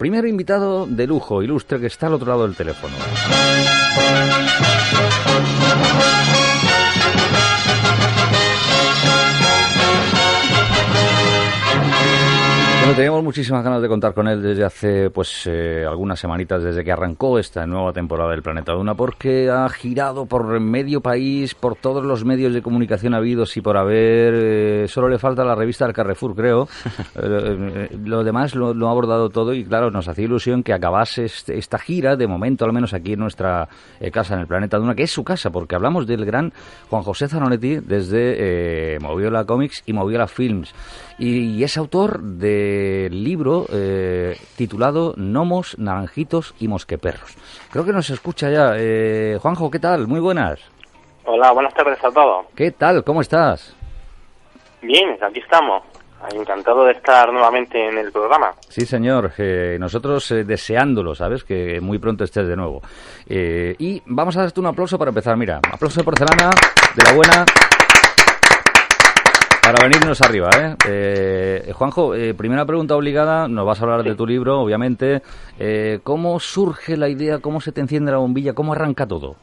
primer invitado de lujo, ilustre, que está al otro lado del teléfono. Bueno, teníamos muchísimas ganas de contar con él desde hace algunas semanitas, desde que arrancó esta nueva temporada del Planeta Duna, porque ha girado por medio país, por todos los medios de comunicación habidos y por haber. Solo le falta la revista del Carrefour, creo. Lo demás lo ha abordado todo y, claro, nos hacía ilusión que acabase esta gira, de momento, al menos aquí en nuestra casa, en el Planeta Duna, que es su casa, porque hablamos del gran Juan José Zanoletti desde Moviola Comics y Moviola Films. Y es autor del libro titulado Gnomos, Naranjitos y Mosqueperros. Creo que nos escucha ya. Juanjo, ¿qué tal? Muy buenas. Hola, buenas tardes a todos. ¿Qué tal? ¿Cómo estás? Bien, aquí estamos. Encantado de estar nuevamente en el programa. Sí, señor. Nosotros deseándolo, ¿sabes? Que muy pronto estés de nuevo. Y vamos a darte un aplauso para empezar. Mira, aplauso de porcelana, de la buena... Para venirnos arriba, Juanjo, primera pregunta obligada, nos vas a hablar de tu libro, obviamente. ¿Cómo surge la idea? ¿Cómo se te enciende la bombilla? ¿Cómo arranca todo?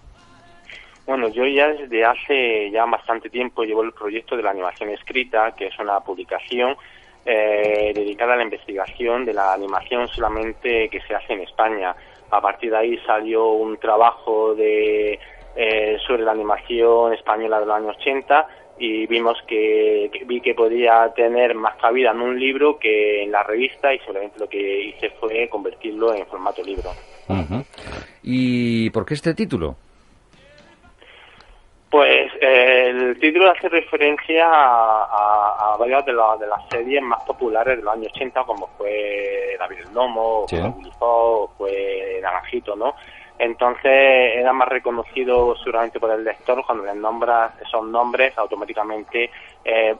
Bueno, yo ya desde hace ya bastante tiempo llevo el proyecto de la animación escrita, que es una publicación dedicada a la investigación de la animación solamente que se hace en España. A partir de ahí salió un trabajo sobre la animación española de los años 80, y vi que podía tener más cabida en un libro que en la revista, y solamente lo que hice fue convertirlo en formato libro. Uh-huh. ¿Y por qué este título? Pues el título hace referencia a varias de las series más populares de los años 80, como fue David el Gnomo, sí, fue Willy Fox, fue Naranjito, ¿no? Entonces era más reconocido seguramente por el lector. Cuando les nombras esos nombres, automáticamente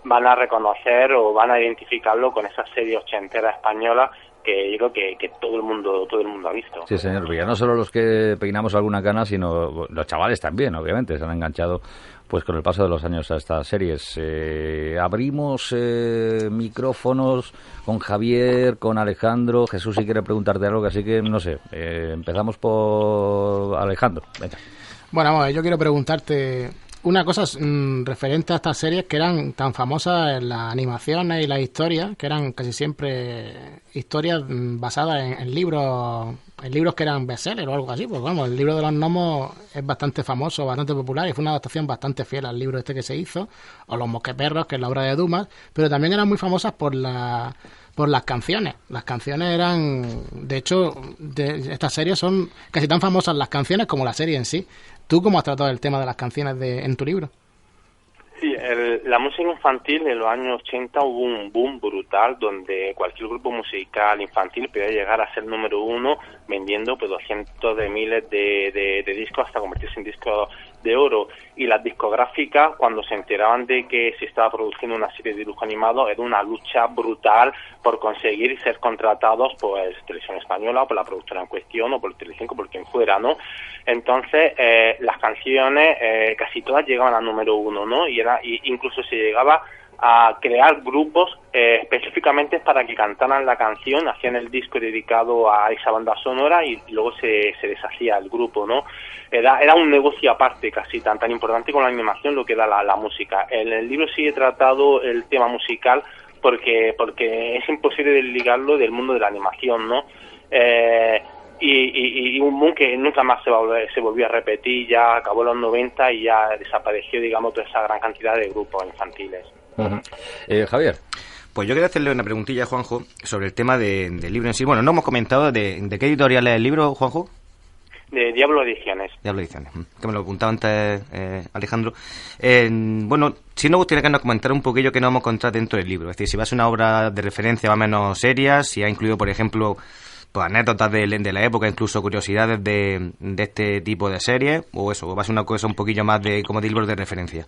van a reconocer o van a identificarlo con esa serie ochentera española que yo creo que todo el mundo ha visto. Sí, señor, porque ya no solo los que peinamos alguna cana, sino los chavales también, obviamente, se han enganchado pues con el paso de los años a estas series. Abrimos micrófonos con Javier, con Alejandro. Jesús, si quiere preguntarte algo, así que no sé, empezamos por Alejandro. Venga. Bueno, vamos, yo quiero preguntarte una cosa referente a estas series que eran tan famosas en las animaciones y las historias, que eran casi siempre historias basadas en libros que eran bestsellers o algo así. Pues vamos, el libro de los gnomos es bastante famoso, bastante popular, y fue una adaptación bastante fiel al libro que se hizo, o Los Mosqueperros, que es la obra de Dumas, pero también eran muy famosas por las canciones. Las canciones eran, de hecho, de estas series son casi tan famosas las canciones como la serie en sí. ¿Tú cómo has tratado el tema de las canciones en tu libro? Sí, la música infantil en los años 80 hubo un boom brutal donde cualquier grupo musical infantil podía llegar a ser número uno vendiendo pues cientos de miles de discos hasta convertirse en discos de oro. Y las discográficas, cuando se enteraban de que se estaba produciendo una serie de dibujos animados, era una lucha brutal por conseguir ser contratados por Televisión Española o por la productora en cuestión o por Telecinco, por quien fuera, ¿no? Entonces las canciones casi todas llegaban al número uno, ¿no? Y incluso se llegaba a crear grupos específicamente para que cantaran la canción, hacían el disco dedicado a esa banda sonora y luego se deshacía el grupo, ¿no? Era un negocio aparte, casi tan importante como la animación, lo que da la música. En el libro sí he tratado el tema musical porque es imposible desligarlo del mundo de la animación, ¿no? Y un boom que nunca más se volvió a repetir, ya acabó en los 90 y ya desapareció, digamos, toda esa gran cantidad de grupos infantiles. Uh-huh. Javier. Pues yo quería hacerle una preguntilla a Juanjo sobre el tema del libro en sí. Bueno, no hemos comentado de qué editorial es el libro, Juanjo. De Diablo Ediciones. Diablo Ediciones, que me lo apuntaba antes Alejandro. Bueno, sí nos gustaría que nos comentara un poquillo que nos hemos encontrado dentro del libro. Es decir, si va a ser una obra de referencia más o menos seria, si ha incluido, por ejemplo, pues anécdotas de la época, incluso curiosidades de este tipo de series, o eso, o va a ser una cosa un poquillo más como de libros de referencia.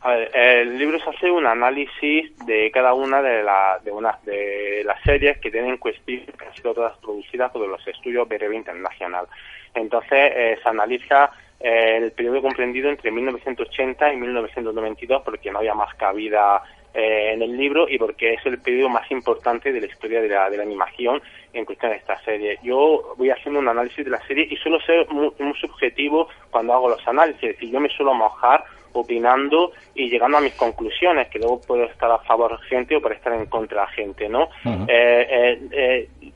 A ver, el libro se hace un análisis de cada una de las series que tienen cuestión, que han sido todas producidas por los estudios BRB Internacional. Entonces se analiza el periodo comprendido entre 1980 y 1992 porque no había más cabida en el libro y porque es el periodo más importante de la historia de la animación en cuestión de esta serie. Yo voy haciendo un análisis de la serie y suelo ser muy subjetivo cuando hago los análisis, es decir, yo me suelo mojar opinando y llegando a mis conclusiones, que luego puedo estar a favor de gente o por estar en contra de gente, ¿no? Uh-huh.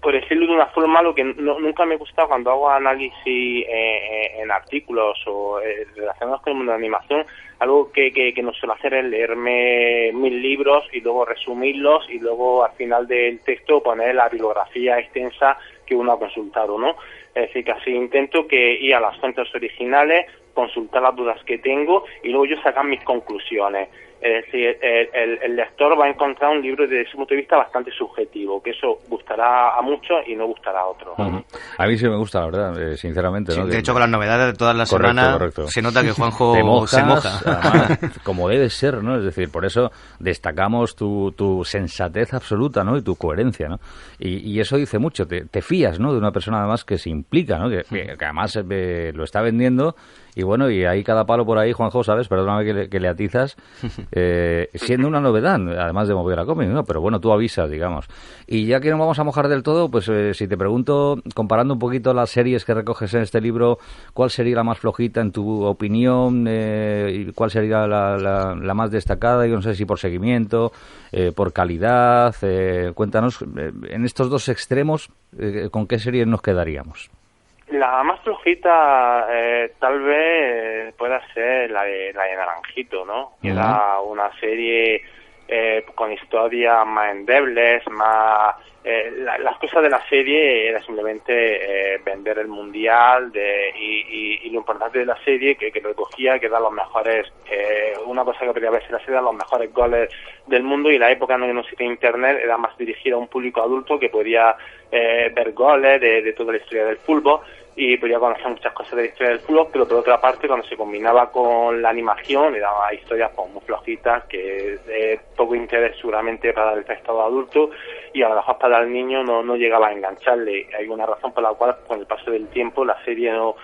Por decirlo de una forma, lo que nunca me gusta cuando hago análisis en artículos o relacionados con el mundo de la animación, algo que no suelo hacer es leerme 1000 libros y luego resumirlos y luego al final del texto poner la bibliografía extensa que uno ha consultado, ¿no? Es decir, que así intento ir a las fuentes originales, consultar las dudas que tengo y luego yo sacar mis conclusiones. Es decir, el lector va a encontrar un libro desde ese punto de vista bastante subjetivo, que eso gustará a muchos y no gustará a otros. Uh-huh. A mí sí me gusta, la verdad, sinceramente. Sí, ¿no? De hecho, con las novedades de todas las semanas se nota que Juanjo se moja. Además, como debe ser, ¿no? Es decir, por eso destacamos tu sensatez absoluta, ¿no? Y tu coherencia, ¿no? Y eso dice mucho, te fías, ¿no? De una persona además que se implica, ¿no? Que además lo está vendiendo. Y bueno, y hay cada palo por ahí, Juanjo, ¿sabes? Perdóname que le atizas, siendo una novedad, además de mover a cómic, ¿no? Pero bueno, tú avisas, digamos. Y ya que no vamos a mojar del todo, pues si te pregunto, comparando un poquito las series que recoges en este libro, ¿cuál sería la más flojita en tu opinión? ¿Y cuál sería la más destacada? Yo no sé si por seguimiento, por calidad. Cuéntanos, en estos dos extremos, ¿con qué series nos quedaríamos? La más flojita tal vez pueda ser la de Naranjito, ¿no? Que era una serie con historias más endebles, más... las cosas de la serie era simplemente vender el mundial y lo importante de la serie que recogía que eran los mejores... una cosa que podría verse la serie eran los mejores goles del mundo y la época en la que no existía internet era más dirigida a un público adulto que podía ver goles de toda la historia del fútbol y podía conocer muchas cosas de la historia del fútbol, pero por otra parte cuando se combinaba con la animación le daba historias pues, muy flojitas que de poco interés seguramente para el espectador adulto y a lo mejor para el niño no llegaba a engancharle. Hay una razón por la cual con el paso del tiempo la serie no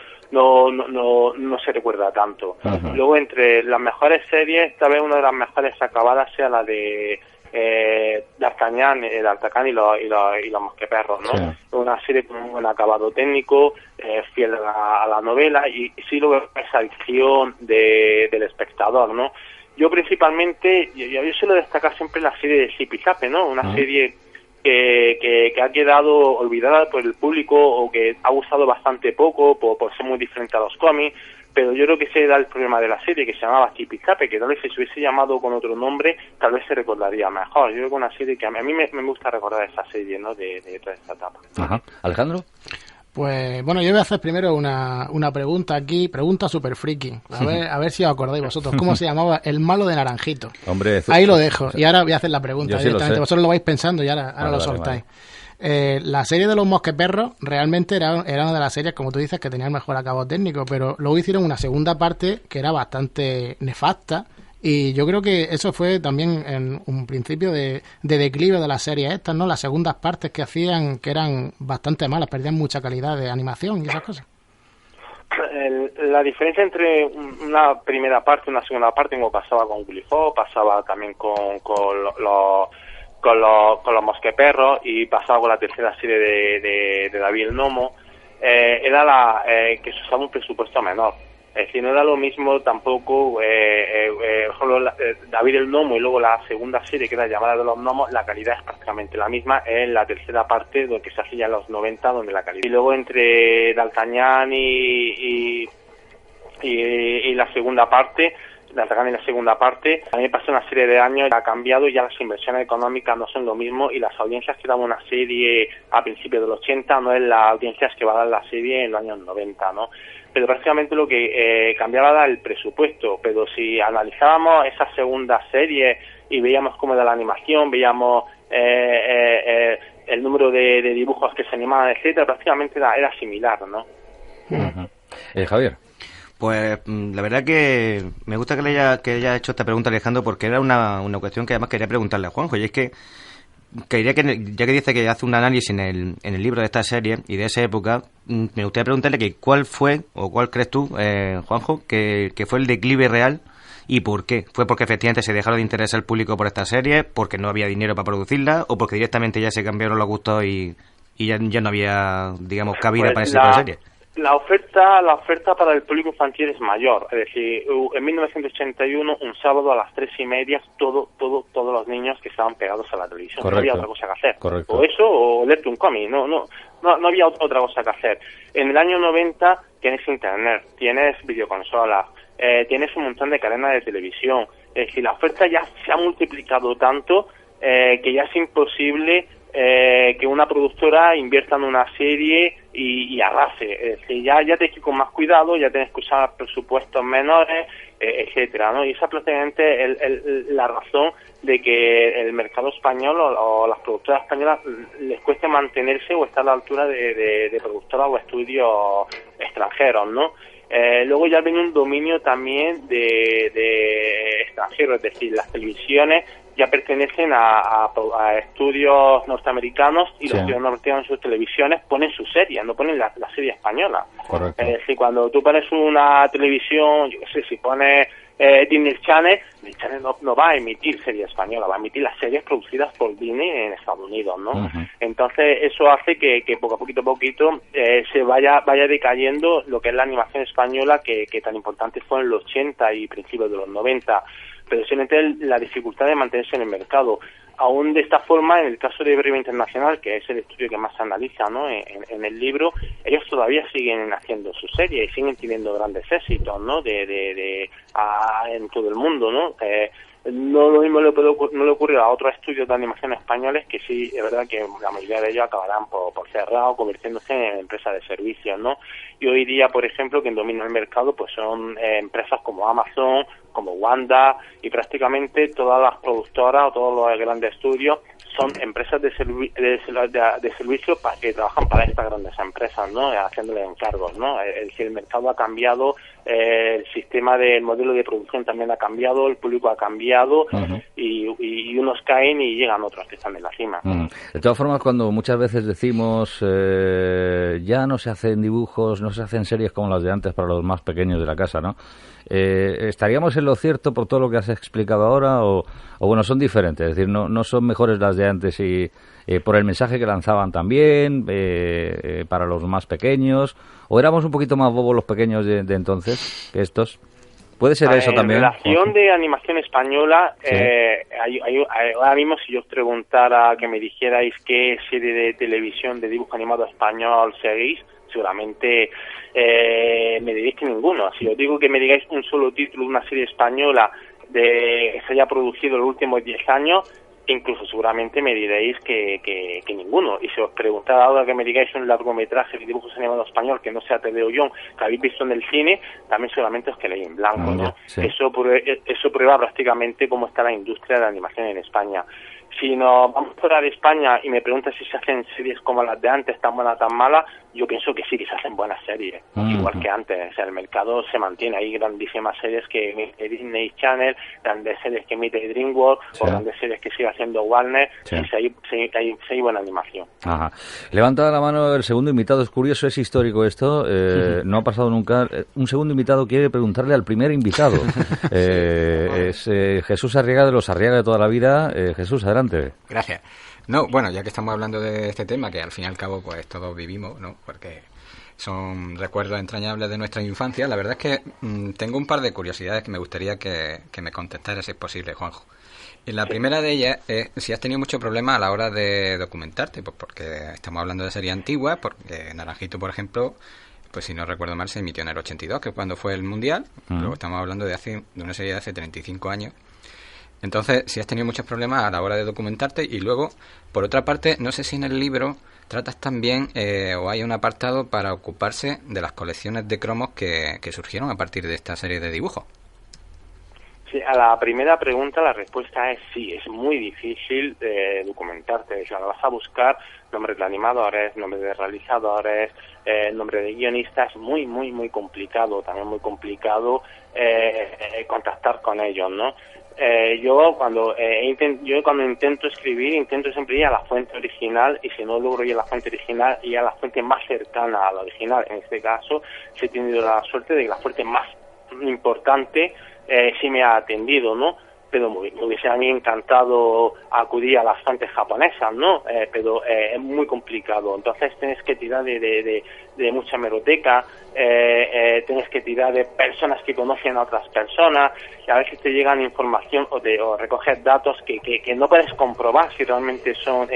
se recuerda tanto. Uh-huh. Luego entre las mejores series, tal vez una de las mejores acabadas sea la de D'Artagnan y los mosqueperros, ¿no? Sí. Una serie con un buen acabado técnico, fiel a la novela y sí lo que es adicción del espectador, ¿no? Yo principalmente, yo suelo destacar siempre la serie de Zipizape, ¿no? Una serie que ha quedado olvidada por el público o que ha gustado bastante poco por ser muy diferente a los cómics, pero yo creo que ese era el problema de la serie, que se llamaba Zipizape, que tal vez si se hubiese llamado con otro nombre, tal vez se recordaría mejor. Yo creo que una serie que a mí me gusta recordar esa serie, ¿no? De toda esta etapa. Ajá. ¿Alejandro? Pues bueno, yo voy a hacer primero una pregunta aquí, pregunta super friki. A ver si os acordáis vosotros. ¿Cómo se llamaba el malo de Naranjito? Hombre, ahí lo dejo. Y ahora voy a hacer la pregunta directamente. Sí vosotros lo vais pensando y ahora lo soltáis. Vale. La serie de los mosqueperros realmente era una de las series, como tú dices, que tenía el mejor acabado técnico, pero luego hicieron una segunda parte que era bastante nefasta. Y yo creo que eso fue también en un principio de declive de las series estas, ¿no? Las segundas partes que hacían, que eran bastante malas, perdían mucha calidad de animación y esas cosas. La diferencia entre una primera parte y una segunda parte, como pasaba con Willy Fogg, pasaba también con los mosqueperros y pasaba con la tercera serie de David el Gnomo, era que se usaba un presupuesto menor. Es decir, no era lo mismo tampoco, David el Gnomo y luego la segunda serie que era Llamada de los Gnomos, la calidad es prácticamente la misma, en la tercera parte, lo que se hacía en los 90, donde la calidad... Y luego entre D'Artagnan y la segunda parte, D'Artagnan y la segunda parte, a mí me pasó una serie de años, ha cambiado y ya las inversiones económicas no son lo mismo y las audiencias que daba una serie a principios del 80 no es las audiencias que va a dar la serie en los años 90, ¿no? Pero prácticamente lo que cambiaba era el presupuesto, pero si analizábamos esa segunda serie y veíamos cómo era la animación, veíamos el número de dibujos que se animaban, etcétera, prácticamente era similar, ¿no? Uh-huh. Javier. Pues la verdad que me gusta que haya hecho esta pregunta Alejandro, porque era una cuestión que además quería preguntarle a Juanjo, y es que quería que, ya que dice que hace un análisis en el libro de esta serie y de esa época, me gustaría preguntarle que cuál fue, o cuál crees tú, Juanjo, que fue el declive real y por qué. ¿Fue porque efectivamente se dejaron de interesar el público por esta serie, porque no había dinero para producirla, o porque directamente ya se cambiaron los gustos y ya no había, digamos, cabida para ese tipo de serie? La oferta para el público infantil es mayor. Es decir, en 1981, un sábado a las 3:30, todos los niños que estaban pegados a la televisión. Correcto. No había otra cosa que hacer. Correcto. O eso, o leerte un cómic. No había otra cosa que hacer. En el año 90 tienes internet, tienes videoconsolas, tienes un montón de cadenas de televisión. Es decir, la oferta ya se ha multiplicado tanto que ya es imposible que una productora invierta en una serie y arrase. Es decir, ya tienes que ir con más cuidado, ya tienes que usar presupuestos menores, etcétera, ¿no? Y esa es prácticamente la razón de que el mercado español o las productoras españolas les cueste mantenerse o estar a la altura de productoras o estudios extranjeros, ¿no? Luego ya viene un dominio también de extranjeros, es decir, las televisiones ya pertenecen a estudios norteamericanos y los estudios norteamericanos en sus televisiones ponen sus series, no ponen la serie española. Correcto. Es decir, cuando tú pones una televisión, yo qué sé, si pones Disney Channel no va a emitir serie española, va a emitir las series producidas por Disney en Estados Unidos, ¿no? Uh-huh. Entonces eso hace que poco a poquito se vaya decayendo lo que es la animación española que tan importante fue en los 80 y principios de los 90. Precisamente la dificultad de mantenerse en el mercado. Aún de esta forma, en el caso de Breve Internacional, que es el estudio que más se analiza, ¿no? en el libro, ellos todavía siguen haciendo sus series y siguen teniendo grandes éxitos, ¿no? En todo el mundo, ¿no? No lo mismo no le ocurre a otros estudios de animación españoles, que sí, es verdad que la mayoría de ellos acabarán por cerrar o convirtiéndose en empresas de servicios, ¿no? Y hoy día, por ejemplo, quien domina el mercado pues son empresas como Amazon, como Wanda, y prácticamente todas las productoras o todos los grandes estudios son empresas de servicio que trabajan para estas grandes empresas, ¿no? Haciéndole encargos, ¿no? El mercado ha cambiado, el sistema del modelo de producción también ha cambiado, el público ha cambiado, uh-huh. y unos caen y llegan otros que están en la cima. Uh-huh. De todas formas, cuando muchas veces decimos ya no se hacen dibujos, no se hacen series como las de antes para los más pequeños de la casa, ¿no? ¿Estaríamos en lo cierto por todo lo que has explicado ahora o bueno, son diferentes? Es decir, no son mejores las de antes y por el mensaje que lanzaban también para los más pequeños, o éramos un poquito más bobos los pequeños de entonces que estos. ¿Puede ser eso también? En relación de animación española, sí. Ahora mismo si yo os preguntara que me dijerais qué serie de televisión de dibujo animado español seguís, seguramente me diréis que ninguno. Si os digo que me digáis un solo título de una serie española que se haya producido en los últimos 10 años, incluso seguramente me diréis que ninguno. Y si os preguntara ahora que me digáis un largometraje de dibujos animados español que no sea TV o guión, que habéis visto en el cine, también seguramente os quedéis en blanco, ¿no? Sí. Eso prueba prácticamente cómo está la industria de la animación en España. Si nos vamos fuera de España y me preguntas si se hacen series como las de antes, tan buenas, tan malas, yo pienso que sí, que se hacen buenas series, igual que antes. O sea, el mercado se mantiene. Hay grandísimas series que emite Disney Channel, grandes series que emite DreamWorks, sí. O grandes series que sigue haciendo Warner, sí. Y hay buena animación. Ajá. Levanta la mano el segundo invitado. Es curioso, es histórico esto. No ha pasado nunca. Un segundo invitado quiere preguntarle al primer invitado. Es Jesús Arriaga, de los Arriaga de toda la vida. Jesús, adelante. Gracias. No, bueno, ya que estamos hablando de este tema, que al fin y al cabo pues todos vivimos, ¿no? Porque son recuerdos entrañables de nuestra infancia. La verdad es que tengo un par de curiosidades que me gustaría que me contestaras, si es posible, Juanjo. Y la primera de ellas es si has tenido mucho problema a la hora de documentarte, pues porque estamos hablando de series antiguas, porque Naranjito, por ejemplo, pues si no recuerdo mal, se emitió en el 82, que es cuando fue el Mundial. Luego estamos hablando de una serie de hace 35 años. Entonces, si has tenido muchos problemas a la hora de documentarte. Y luego, por otra parte, no sé si en el libro tratas también o hay un apartado para ocuparse de las colecciones de cromos que surgieron a partir de esta serie de dibujos. Sí, a la primera pregunta la respuesta es sí, es muy difícil documentarte. O sea, vas a buscar nombres de animadores, nombres de realizadores, nombre de guionistas, muy, muy, muy complicado, también muy complicado contactar con ellos, ¿no? Yo cuando intento escribir, intento siempre ir a la fuente original, y si no logro ir a la fuente original, ir a la fuente más cercana a la original. En este caso, he tenido la suerte de que la fuente más importante sí me ha atendido, ¿no? Pero me hubiese a mí encantado acudir a las fuentes japonesas, ¿no? Pero es muy complicado. Entonces tienes que tirar de mucha hemeroteca, tienes que tirar de personas que conocen a otras personas, y a veces te llegan información o recoges datos que no puedes comprobar si realmente son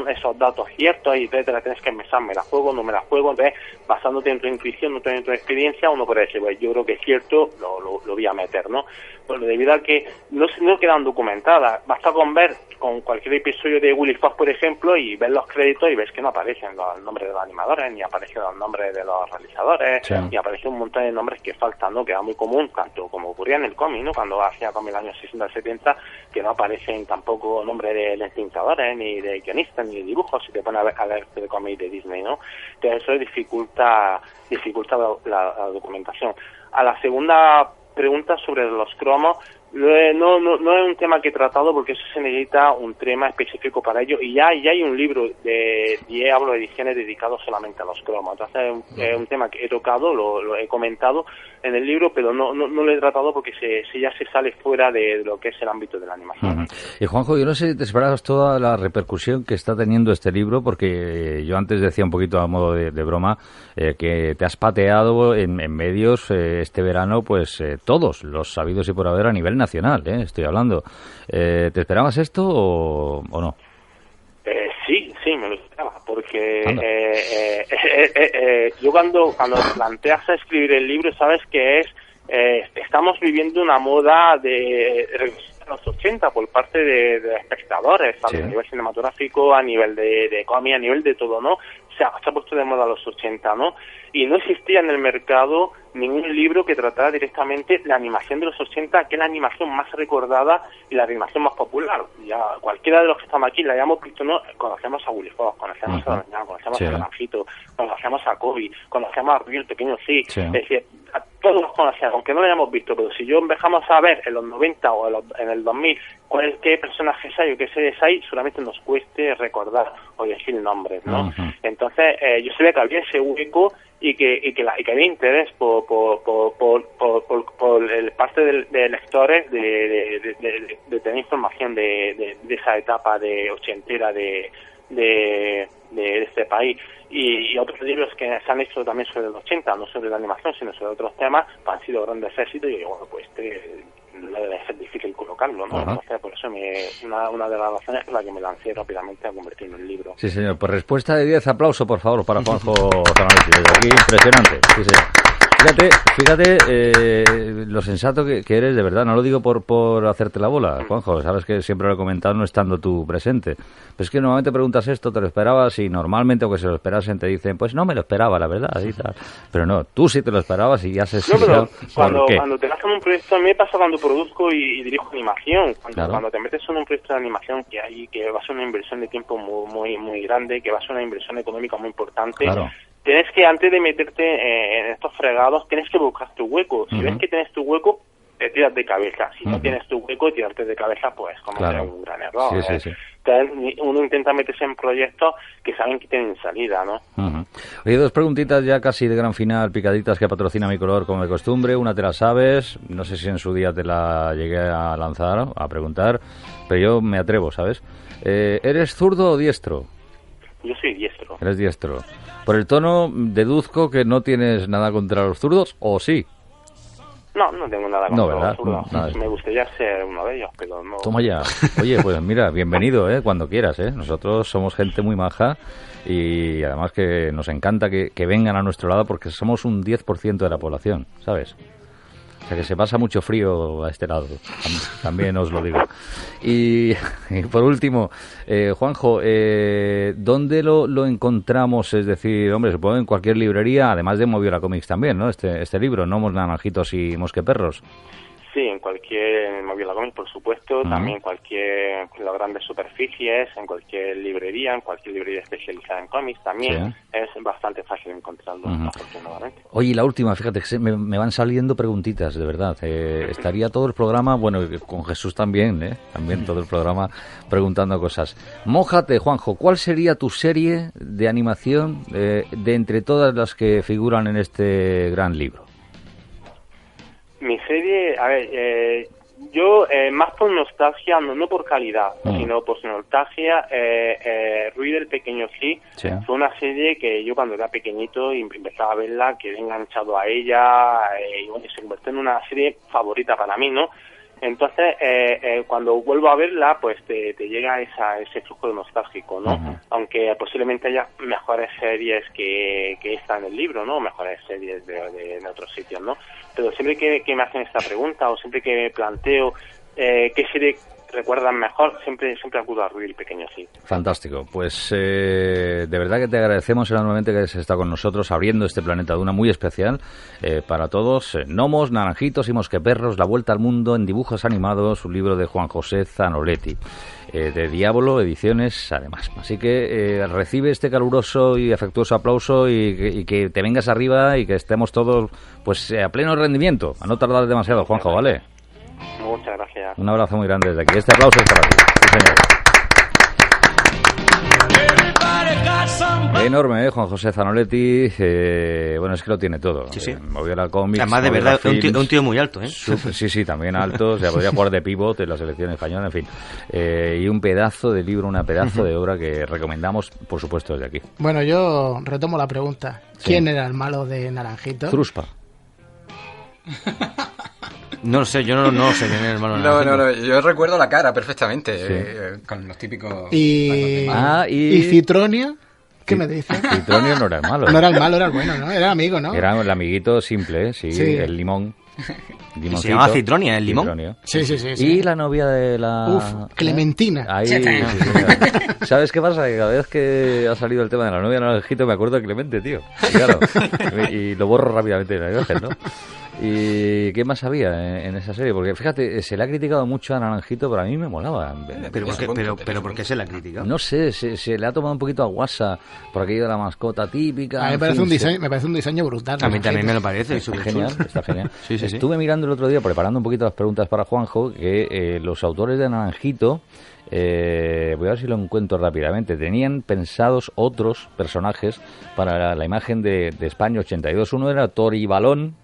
esos datos ciertos, y entonces te la tienes que empezar, me la juego, no me la juego. Entonces, basándote en tu intuición, no en tu experiencia, uno puede decir, pues yo creo que es cierto, lo voy a meter, ¿no? Bueno, debido a que no quedan documentadas, basta con ver con cualquier episodio de Willy Fox, por ejemplo, y ver los créditos y ves que no aparecen los nombres de los animadores, ni aparecen los nombres de los realizadores, y aparecen un montón de nombres que faltan, ¿no? Que era muy común, tanto como ocurría en el cómic, ¿no? Cuando hacía cómic en el año 60-70, que no aparecen tampoco nombres de pintadores, ni de guionistas, ni de dibujos, si te pones a ver el cómic de Disney, ¿no? Entonces eso dificulta la documentación. A la segunda pregunta sobre los cromos, no es un tema que he tratado porque eso se necesita un tema específico para ello, y ya hay un libro de Diablo Ediciones dedicado solamente a los cromos. Entonces es un tema que he tocado, lo he comentado en el libro, pero no lo he tratado porque ya se sale fuera de lo que es el ámbito de la animación. Y Juanjo, yo no sé si te esperabas toda la repercusión que está teniendo este libro, porque yo antes decía un poquito a modo de broma que te has pateado en medios este verano, pues todos los sabidos y por haber a nivel nacional, estoy hablando. ¿Te esperabas esto o no? Sí, me lo esperaba, porque yo cuando planteas a escribir el libro, sabes que estamos viviendo una moda de los 80 por parte de espectadores, tanto a nivel cinematográfico, a nivel de cómic, a nivel de todo, ¿no? Se ha puesto de moda los 80, ¿no? Y no existía en el mercado ningún libro que tratara directamente la animación de los 80, que es la animación más recordada y la animación más popular. Ya cualquiera de los que estamos aquí la hayamos visto, ¿no? Conocemos a Willy Fox, conocemos a Damián, conocemos a Naranjito, conocemos a Kobe, conocemos a Rubio el Pequeño, es decir, a todos los conocemos, aunque no lo hayamos visto, pero si yo empezamos a ver en los 90 o en el 2000 qué personajes hay o qué series hay, solamente nos cueste recordar o decir nombres, ¿no? Entonces, yo sabía que había ese hueco y que había interés por el parte de lectores de tener información de esa etapa de ochentera de este país, y otros libros que se han hecho también sobre los 80, no sobre la animación sino sobre otros temas, han sido grandes éxitos, y bueno, pues no debe ser difícil colocarlo, ¿no? Entonces, por eso una de las razones por la que me lancé rápidamente a convertirlo en libro. Sí, señor. Pues respuesta de 10, aplauso, por favor, para Juanjo Zanolici. Desde aquí, impresionante. Sí, señor. Fíjate lo sensato que eres, de verdad. No lo digo por hacerte la bola, Juanjo. Sabes que siempre lo he comentado no estando tú presente. Pero es que normalmente preguntas esto, te lo esperabas, y normalmente, aunque se lo esperasen, te dicen, pues no me lo esperaba, la verdad. Y tal. Pero no, tú sí te lo esperabas y ya se explicado cuando te lanzan un proyecto, a mí me pasa cuando produzco y dirijo animación. Cuando te metes en un proyecto de animación que va a ser una inversión de tiempo muy, muy grande, que va a ser una inversión económica muy importante. Claro. Tienes que, antes de meterte en estos fregados, tienes que buscar tu hueco. Si ves que tienes tu hueco, te tiras de cabeza. Si no tienes tu hueco, tirarte de cabeza, pues como un gran error. Sí. Entonces, uno intenta meterse en proyectos que saben que tienen salida, ¿no? Oye, dos preguntitas ya casi de gran final, picaditas, que patrocina Mi Color como de costumbre. Una te la sabes, no sé si en su día te la llegué a lanzar, a preguntar, pero yo me atrevo, ¿sabes? ¿Eres zurdo o diestro? Yo soy diestro. Eres diestro. Por el tono, deduzco que no tienes nada contra los zurdos, ¿o sí? No tengo nada contra ¿verdad? los zurdos. Me gustaría ser uno de ellos, pero no. Toma ya. Oye, pues mira, bienvenido, cuando quieras, Nosotros somos gente muy maja y además que nos encanta que vengan a nuestro lado, porque somos un 10% de la población, ¿sabes? O sea que se pasa mucho frío a este lado, también os lo digo. Y por último, Juanjo, ¿dónde lo encontramos? Es decir, hombre, supongo en cualquier librería, además de Moviola Comics también, ¿no? Este libro, ¿no? Naranjitos y Mosqueperros. Sí, en cualquier Moviola Comics, por supuesto, también las grandes superficies, en cualquier librería especializada en cómics, también es bastante fácil encontrarlo, afortunadamente. Oye, y la última, fíjate, que me van saliendo preguntitas, de verdad. Estaría todo el programa, bueno, con Jesús también, también todo el programa preguntando cosas. Mójate, Juanjo, ¿cuál sería tu serie de animación de entre todas las que figuran en este gran libro? Mi serie, a ver, yo más por nostalgia, no por calidad, sino por su nostalgia, Ruy del Pequeño Sí, fue una serie que yo cuando era pequeñito y empezaba a verla, quedé enganchado a ella, y bueno, se convirtió en una serie favorita para mí, ¿no? Entonces, cuando vuelvo a verla, pues te llega ese flujo nostálgico, ¿no? Uh-huh. Aunque posiblemente haya mejores series que esta en el libro, ¿no? Mejores series de otros sitios, ¿no? Pero siempre que me hacen esta pregunta o siempre que me planteo qué serie recuerdan mejor, siempre acudo a Ruy el Pequeño Sí. Fantástico. Pues de verdad que te agradecemos enormemente que has estado con nosotros abriendo este Planeta Duna muy especial para todos. Gnomos, naranjitos y mosqueperros, la vuelta al mundo en dibujos animados, un libro de Juan José Zanoletti, de Diablo Ediciones además. Así que recibe este caluroso y afectuoso aplauso y que te vengas arriba y que estemos todos pues a pleno rendimiento. A no tardar demasiado, Juanjo, ¿vale? Muchas gracias. Un abrazo muy grande desde aquí. Este aplauso es para ti. Sí, señor. Enorme, Juan José Zanoletti. Bueno, es que lo tiene todo. Sí, sí. Moviera cómics. Además, de verdad, un tío muy alto, ¿eh? Sí, también alto. O sea, podría jugar de pívot en la selección española, en fin. Y un pedazo de libro, una pedazo de obra que recomendamos, por supuesto, desde aquí. Bueno, yo retomo la pregunta. ¿Quién era el malo de Naranjito? Truspa. No lo sé, yo no sé quién es el hermano. No, yo recuerdo la cara perfectamente, con los típicos... ¿Y Citronia? ¿Qué me dices? Citronia no era el malo. No era el malo, era el bueno, ¿no? Era amigo, ¿no? Era el amiguito simple, sí. El limón. Se llama Citronia, el limón. Citronio. Sí. Y la novia de la... Clementina. Ahí, sí. ¿Sabes qué pasa? Que cada vez que ha salido el tema de la novia de Naranjito me acuerdo de Clemente, tío. Y claro, y lo borro rápidamente de la imagen, ¿no? ¿Y qué más había en esa serie? Porque fíjate, se le ha criticado mucho a Naranjito, pero a mí me molaba. ¿Pero por qué se le ha criticado? No sé, se le ha tomado un poquito a guasa por aquello de la mascota típica. A mí me parece un diseño brutal. A mí también me lo parece. Está genial, está genial. Sí. Estuve mirando el otro día, preparando un poquito las preguntas para Juanjo, que los autores de Naranjito, voy a ver si lo encuentro rápidamente, tenían pensados otros personajes para la imagen de España 82. Uno era Toribalón.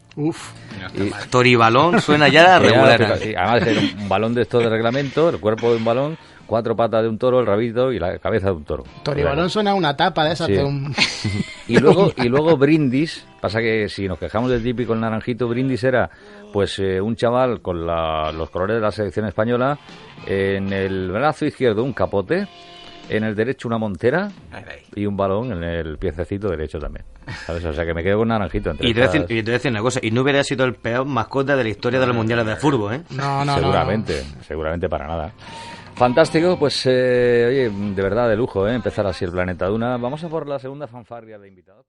Toribalón suena ya regular. Además era un balón de estos de reglamento, el cuerpo de un balón, 4 patas de un toro, el rabito y la cabeza de un toro. Toribalón suena a una tapa de esas de un... y luego Brindis. Pasa que si nos quejamos del típico el Naranjito, Brindis era pues un chaval con los colores de la selección española, en el brazo izquierdo un capote, en el derecho una montera y un balón en el piececito derecho también, ¿sabes? O sea que me quedo con Naranjito. Y te voy a decir una cosa, y no hubiera sido el peor mascota de la historia de los mundiales de fútbol, ¿eh? No. Seguramente para nada. Fantástico, pues oye, de verdad de lujo, empezar así el Planeta Duna. Vamos a por la segunda fanfarria de invitados.